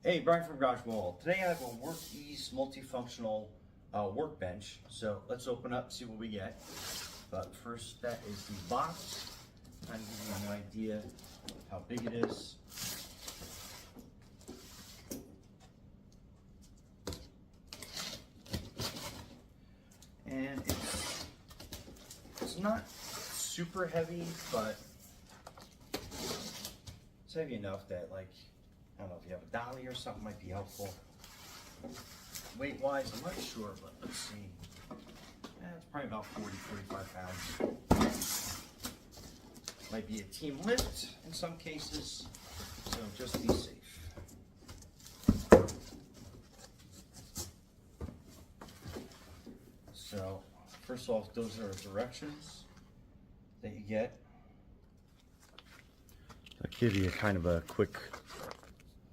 Hey, Brian from Garage Wall. Today I have a Workess multifunctional workbench. So let's open up and see what we get. But first, that is the box. Kind of give you an idea how big it is. And it's not super heavy, but it's heavy enough that, like, I don't know if you have a dolly or something might be helpful. Weight wise, I'm not sure, but let's see. It's probably about 40-45 pounds. Might be a team lift in some cases, so just be safe. So first off, those are directions that you get. I'll give you kind of a quick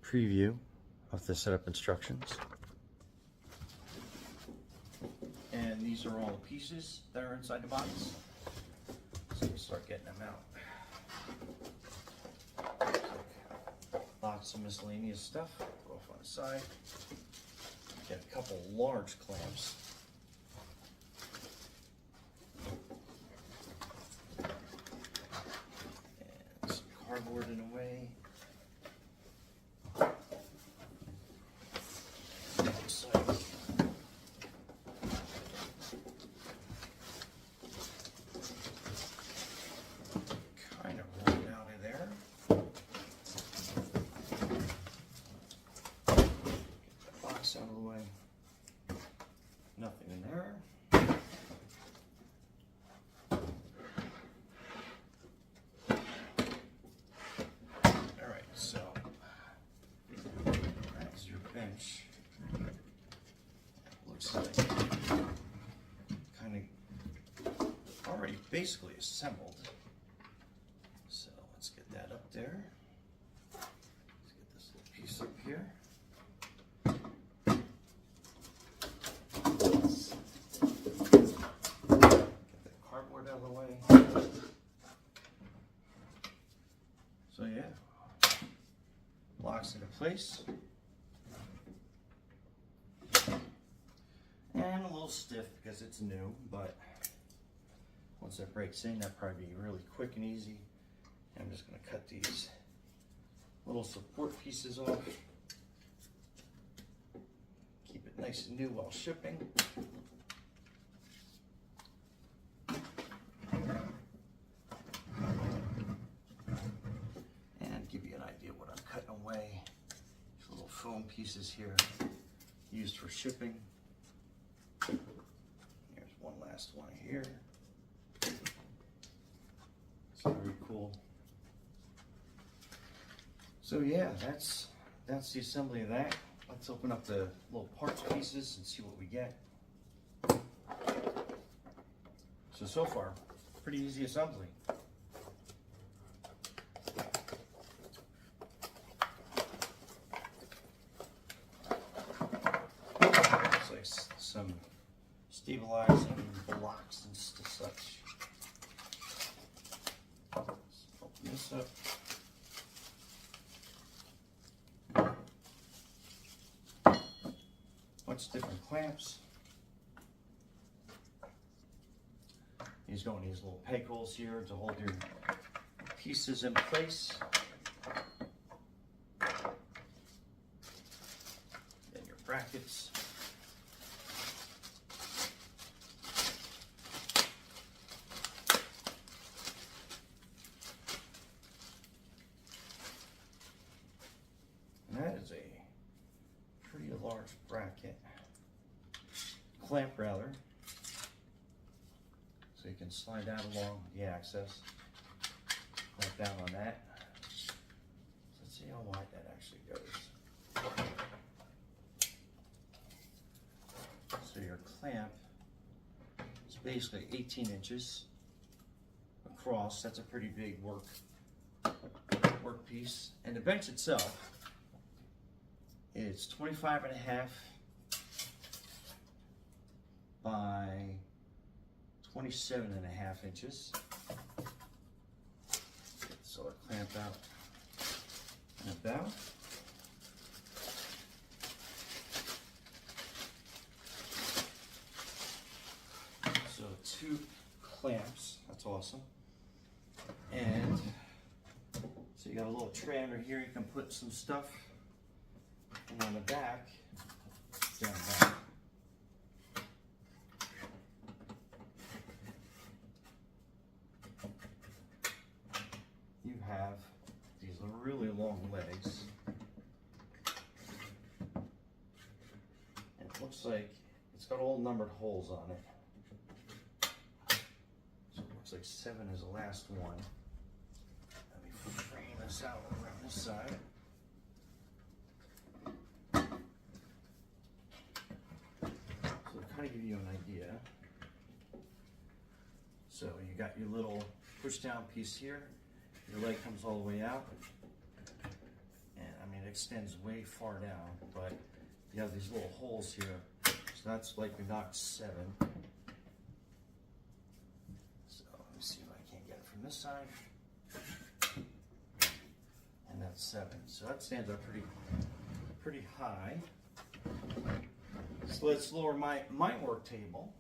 preview of the setup instructions. And these are all the pieces that are inside the box. So we start getting them out. Lots of miscellaneous stuff. Go off on the side. Get a couple large clamps. And some cardboard in a way. Out of the way. Nothing in there. All right, so that's your bench. Looks like kind of already basically assembled. So let's get that up there. Let's get this little piece up here. Out of the way. So yeah, locks into place. And a little stiff because it's new, but once that breaks in, that'll probably be really quick and easy. I'm just going to cut these little support pieces off. Keep it nice and new while shipping. Give you an idea what I'm cutting away. These little foam pieces here used for shipping. Here's one last one here. It's very cool. So yeah, that's the assembly of that. Let's open up the little parts pieces and see what we get. So far, pretty easy assembly. Some stabilizing blocks and such. Let's open this up. Bunch of different clamps. These go in these little peg holes here to hold your pieces in place. Then your brackets. That is a pretty large bracket, clamp rather, so you can slide that along the axis, clamp down on that. Let's see how wide that actually goes. So your clamp is basically 18 inches across. That's a pretty big work piece, and the bench itself, it's 25.5 by 27.5 inches. So I clamp out and about. clamps. That's awesome. And so you got a little tray under here. You can put some stuff. And on the back, down back, you have these really long legs. And it looks like it's got all numbered holes on it. So it looks like 7 is the last one. Let me frame this out around this side. So to kind of give you an idea. So you got your little push down piece here. Your leg comes all the way out. And I mean, it extends way far down, but you have these little holes here. So that's like we knocked 7. So let me see if I can't get it from this side. And that's 7. So that stands up pretty high. So let's lower my work table.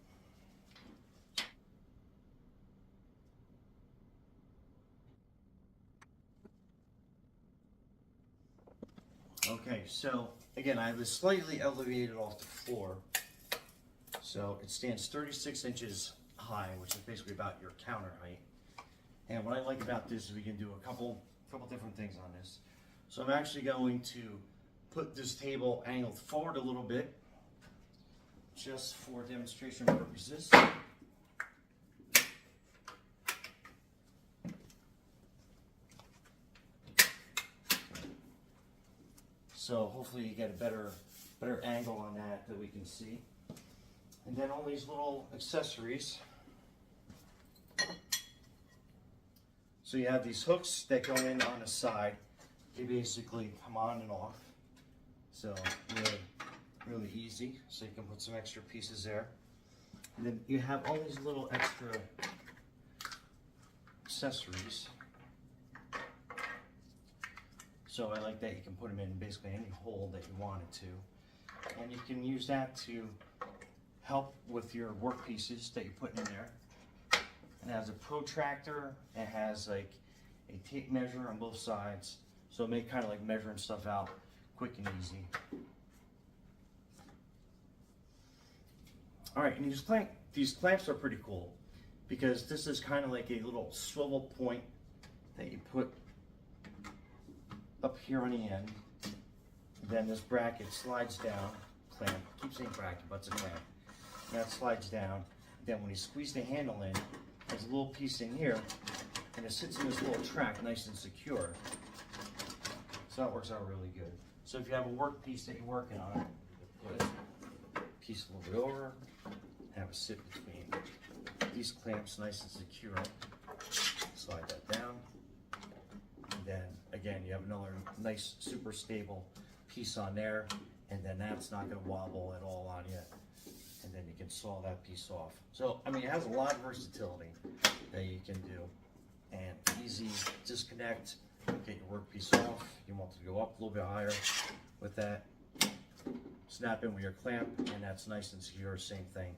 Okay, so again, I have this slightly elevated off the floor. So it stands 36 inches high, which is basically about your counter height. And what I like about this is we can do a couple different things on this. So I'm actually going to put this table angled forward a little bit, just for demonstration purposes. So hopefully you get a better angle on that we can see. And then all these little accessories. So you have these hooks that go in on the side. They basically come on and off. So really easy. So you can put some extra pieces there. And then you have all these little extra accessories. So I like that you can put them in basically any hole that you wanted to. And you can use that to help with your work pieces that you're putting in there. And it has a protractor. It has like a tape measure on both sides. So it make kind of like measuring stuff out quick and easy. All right, and these clamps are pretty cool because this is kind of like a little swivel point that you put up here on the end. Then this bracket slides down, clamp, I keep saying bracket, but it's a clamp. And that slides down. Then when you squeeze the handle in, there's a little piece in here, and it sits in this little track nice and secure. So that works out really good. So if you have a work piece that you're working on, put a piece a little bit over, have it sit between these clamps nice and secure. Slide that down. And then again, you have another nice, super stable piece on there, and then that's not going to wobble at all on you. And then you can saw that piece off. So, I mean, it has a lot of versatility that you can do. And easy disconnect, get your workpiece off. You want to go up a little bit higher with that. Snap in with your clamp, and that's nice and secure. Same thing.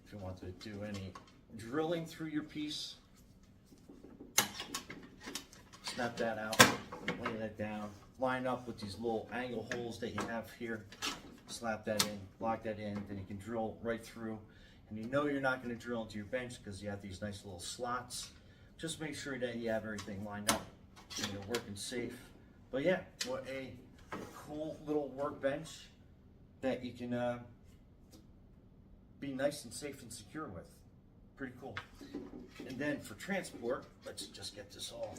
If you want to do any drilling through your piece, snap that out, lay that down, line up with these little angle holes that you have here. Slap that in, lock that in, then you can drill right through. And you know you're not going to drill into your bench because you have these nice little slots. Just make sure that you have everything lined up and you're working safe. But yeah, what a cool little workbench that you can be nice and safe and secure with. Pretty cool. And then for transport, let's just get this all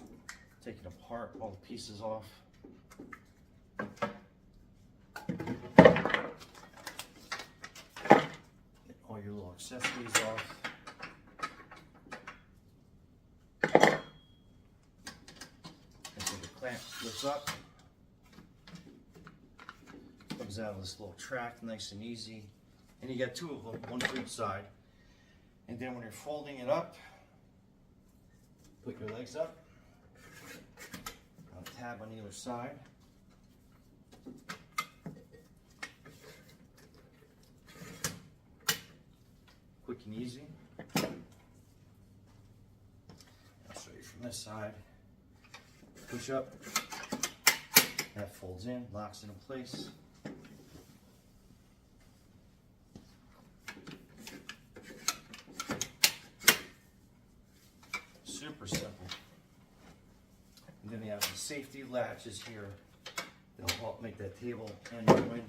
taken apart, all the pieces off. All your little accessories off. And so the clamp lifts up, comes out of this little track, nice and easy. And you got 2 of them, one for each side. And then when you're folding it up, put your legs up, a tab on either side. Quick and easy. on this side. Push up. That folds in, locks it in place. Super simple. And then we have the safety latches here. They'll help make that table end in wind.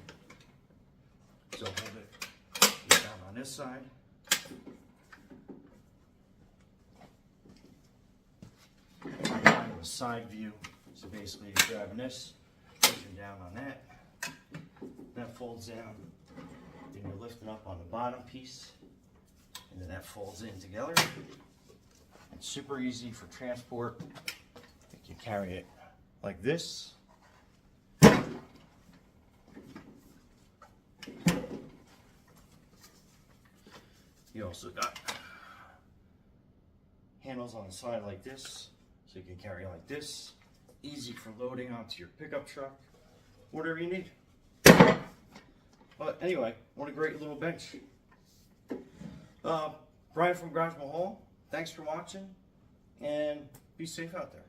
So hold it down on this side. Kind of a side view. So basically you're grabbing this, pushing down on that folds down. Then you're lifting up on the bottom piece, and then that folds in together. It's super easy for transport. You can carry it like this. You also got handles on the side like this, so you can carry like this. Easy for loading onto your pickup truck, whatever you need. But anyway, what a great little bench. Brian from Garage Mahal, thanks for watching, and be safe out there.